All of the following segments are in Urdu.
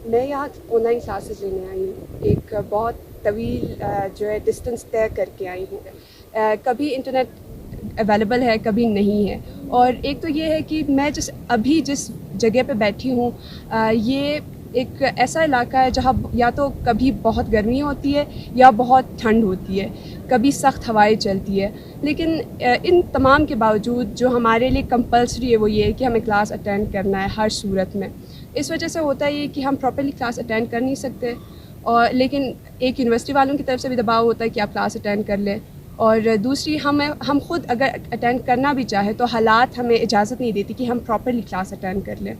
میں یہاں آن لائن کلاسز لینے آئی ہوں، ایک بہت طویل جو ہے ڈسٹنس طے کر کے آئی ہوں. کبھی انٹرنیٹ اویلیبل ہے، کبھی نہیں ہے. اور ایک تو یہ ہے کہ میں ابھی جس جگہ پہ بیٹھی ہوں یہ ایک ایسا علاقہ ہے جہاں یا تو کبھی بہت گرمی ہوتی ہے یا بہت ٹھنڈ ہوتی ہے، کبھی سخت ہوائیں چلتی ہے. لیکن ان تمام کے باوجود جو ہمارے لیے کمپلسری ہے وہ یہ ہے کہ ہمیں کلاس اٹینڈ کرنا ہے ہر صورت میں. اس وجہ سے ہوتا ہے یہ کہ ہم پراپرلی کلاس اٹینڈ کر نہیں سکتے، اور لیکن ایک یونیورسٹی والوں کی طرف سے بھی دباؤ ہوتا ہے کہ آپ کلاس اٹینڈ کر لیں. اور دوسری ہم خود اگر اٹینڈ کرنا بھی چاہیں تو حالات ہمیں اجازت نہیں دیتی کہ ہم پراپرلی کلاس اٹینڈ کر لیں.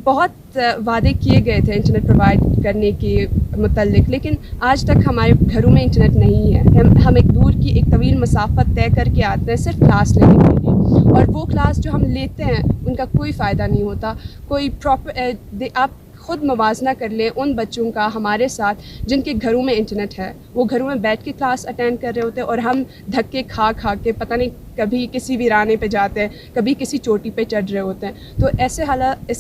بہت وعدے کیے گئے تھے انٹرنیٹ پرووائڈ کرنے کے متعلق، لیکن آج تک ہمارے گھروں میں انٹرنیٹ نہیں ہے. ہم ایک دور کی ایک طویل مسافت طے کر کے آتے ہیں صرف کلاس لینے کے لیے، اور وہ کلاس جو ہم لیتے ہیں ان کا کوئی فائدہ نہیں ہوتا. کوئی آپ خود موازنہ کر لیں ان بچوں کا ہمارے ساتھ جن کے گھروں میں انٹرنیٹ ہے، وہ گھروں میں بیٹھ کے کلاس اٹینڈ کر رہے ہوتے ہیں، اور ہم دھکے کھا کے پتہ نہیں کبھی کسی ویرانے پہ جاتے ہیں، کبھی کسی چوٹی پہ چڑھ رہے ہوتے ہیں. تو ایسے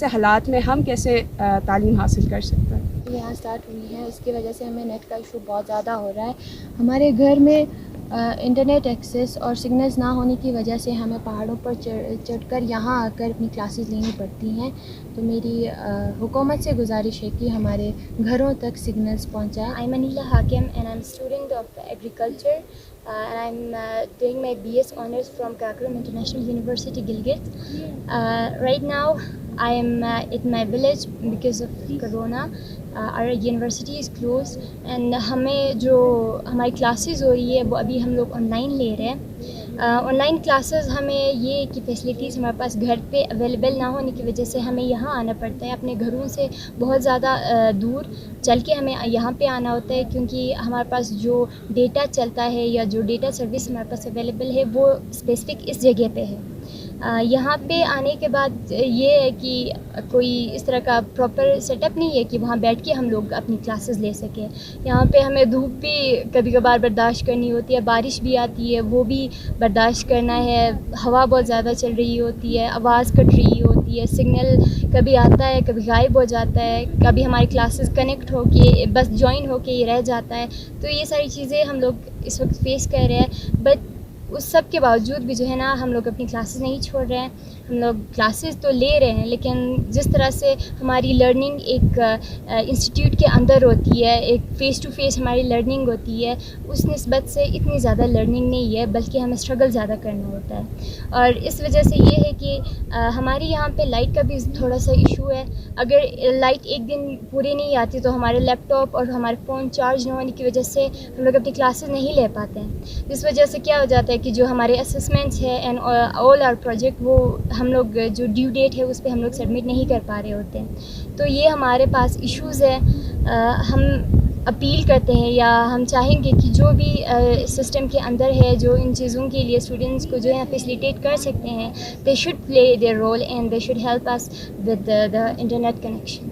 حالات میں ہم کیسے تعلیم حاصل کر سکتے ہیں؟ یہاں اسٹارٹ ہوئی ہے، اس کی وجہ سے ہمیں نیٹ کا ایشو بہت زیادہ ہو رہا ہے. ہمارے گھر میں انٹرنیٹ ایکسیس اور سگنلز نہ ہونے کی وجہ سے ہمیں پہاڑوں پر چڑھ کر یہاں آ کر اپنی کلاسز لینی پڑتی ہیں. تو میری حکومت سے گزارش ہے کہ ہمارے گھروں تک سگنلز پہنچائیں. I'm Anila Hakim and I'm student of agriculture and I'm doing my BS honors from Kakaram International University, Gilgit. Right now I am at my village because of Corona. Our university is closed and ہمیں جو ہماری کلاسز ہو رہی ہے وہ ابھی ہم لوگ آن لائن لے رہے ہیں. آن لائن کلاسز ہمیں یہ کہ فیسلٹیز ہمارے پاس گھر پہ اویلیبل نہ ہونے کی وجہ سے ہمیں یہاں آنا پڑتا ہے. اپنے گھروں سے بہت زیادہ دور چل کے ہمیں یہاں پہ آنا ہوتا ہے، کیونکہ ہمارے پاس جو ڈیٹا چلتا ہے یا جو ڈیٹا سروس ہمارے پاس اویلیبل ہے وہ اسپیسیفک اس جگہ پہ ہے. یہاں پہ آنے کے بعد یہ ہے کہ کوئی اس طرح کا پراپر سیٹ اپ نہیں ہے کہ وہاں بیٹھ کے ہم لوگ اپنی کلاسز لے سکیں. یہاں پہ ہمیں دھوپ بھی کبھی کبھار برداشت کرنی ہوتی ہے، بارش بھی آتی ہے وہ بھی برداشت کرنا ہے، ہوا بہت زیادہ چل رہی ہوتی ہے، آواز کٹ رہی ہوتی ہے، سگنل کبھی آتا ہے کبھی غائب ہو جاتا ہے، کبھی ہماری کلاسز کنیکٹ ہو کے بس جوائن ہو کے یہ رہ جاتا ہے. تو یہ ساری چیزیں ہم لوگ اس وقت فیس کر رہے ہیں. بٹ اس سب کے باوجود بھی جو ہے نا ہم لوگ اپنی کلاسز نہیں چھوڑ رہے ہیں. ہم لوگ کلاسز تو لے رہے ہیں، لیکن جس طرح سے ہماری لرننگ ایک انسٹیٹیوٹ کے اندر ہوتی ہے، ایک فیس ٹو فیس ہماری لرننگ ہوتی ہے، اس نسبت سے اتنی زیادہ لرننگ نہیں ہے، بلکہ ہمیں اسٹرگل زیادہ کرنا ہوتا ہے. اور اس وجہ سے یہ ہے کہ ہمارے یہاں پہ لائٹ کا بھی تھوڑا سا ایشو ہے. اگر لائٹ ایک دن پوری نہیں آتی تو ہمارے لیپ ٹاپ اور ہمارے فون چارج نہ ہونے کی وجہ سے ہم لوگ اپنی کلاسز نہیں لے پاتے ہیں. اس وجہ سے کیا ہو جاتا ہے کہ جو ہمارے اسسمنٹس ہے اینڈ آل آر پروجیکٹ وہ ہم لوگ جو ڈیو ڈیٹ ہے اس پہ ہم لوگ سبمٹ نہیں کر پا رہے ہوتے ہیں. تو یہ ہمارے پاس ایشوز ہے. ہم اپیل کرتے ہیں یا ہم چاہیں گے کہ جو بھی سسٹم کے اندر ہے جو ان چیزوں کے لیے اسٹوڈنٹس کو جو ہے فیسیلیٹیٹ کر سکتے ہیں، they should play their role and they should help us with the internet connection.